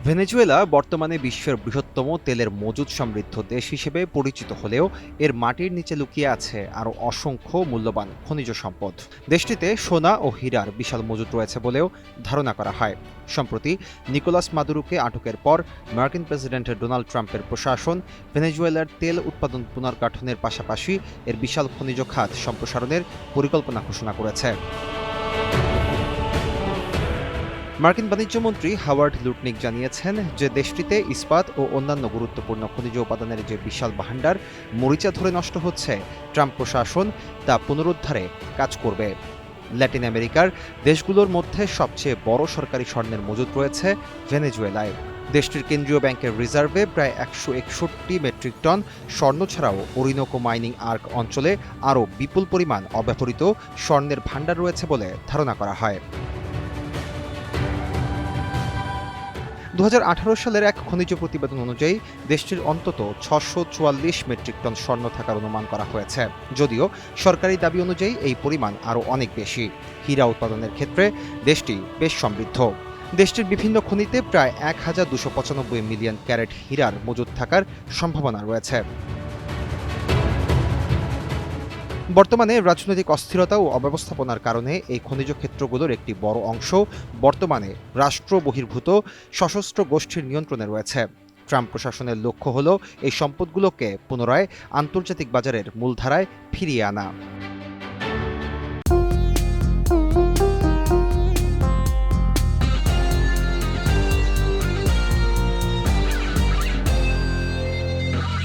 Venezuela বর্তমানে বিশ্বের বৃহত্তম তেলের মজুদ সমৃদ্ধ দেশ হিসেবে পরিচিত হলেও এর মাটির নিচে লুকিয়ে আছে আরও অসংখ্য মূল্যবান খনিজ সম্পদ। দেশটিতে সোনা ও হীরার বিশাল মজুদ রয়েছে বলেও ধারণা করা হয়। সম্প্রতি নিকোলাস মাদুরোকে আটকের পর মার্কিন প্রেসিডেন্ট ডোনাল্ড ট্রাম্পের প্রশাসন ভেনেজুয়েলার তেল উৎপাদন পুনর্গঠনের পাশাপাশি এর বিশাল খনিজ খাত সম্প্রসারণের পরিকল্পনা ঘোষণা করেছে। মার্কিন বাণিজ্যমন্ত্রী হাওয়ার্ড লুটনিক জানিয়েছেন যে দেশটিতে ইস্পাত ও অন্যান্য গুরুত্বপূর্ণ খনিজ উপাদানের যে বিশাল ভাণ্ডার মরিচা ধরে নষ্ট হচ্ছে, ট্রাম্প প্রশাসন তা পুনরুদ্ধারে কাজ করবে। ল্যাটিন আমেরিকার দেশগুলোর মধ্যে সবচেয়ে বড় সরকারি স্বর্ণের মজুদ রয়েছে ভেনেজুয়েলায়। দেশটির কেন্দ্রীয় ব্যাংকের রিজার্ভে প্রায় 161 মেট্রিক টন স্বর্ণ ছাড়াও ওরিনোকো মাইনিং আর্ক অঞ্চলে আরও বিপুল পরিমাণ অব্যবহৃত স্বর্ণের ভাণ্ডার রয়েছে বলে ধারণা করা হয়। 2018 সালের এক খনিজ প্রতিবেদন অনুযায়ী দেশটির অন্তত 644 মেট্রিক টন স্বর্ণ থাকার অনুমান করা হয়েছে, যদিও সরকারি দাবি অনুযায়ী এই পরিমাণ আরও অনেক বেশি। হীরা উৎপাদনের ক্ষেত্রে দেশটি বেশ সমৃদ্ধ। দেশটির বিভিন্ন খনিতে প্রায় 1295 মিলিয়ন ক্যারেট হীরার মজুদ থাকার সম্ভাবনা রয়েছে। বর্তমানে রাজনৈতিক অস্থিরতা ও অব্যবস্থাপনার কারণে এই খনিজ ক্ষেত্রগুলোর একটি বড় অংশ বর্তমানে রাষ্ট্র বহির্ভূত সশস্ত্র গোষ্ঠীর নিয়ন্ত্রণে রয়েছে। ট্রাম্প প্রশাসনের লক্ষ্য হল এই সম্পদগুলোকে পুনরায় আন্তর্জাতিক বাজারের মূলধারায় ফিরিয়ে আনা।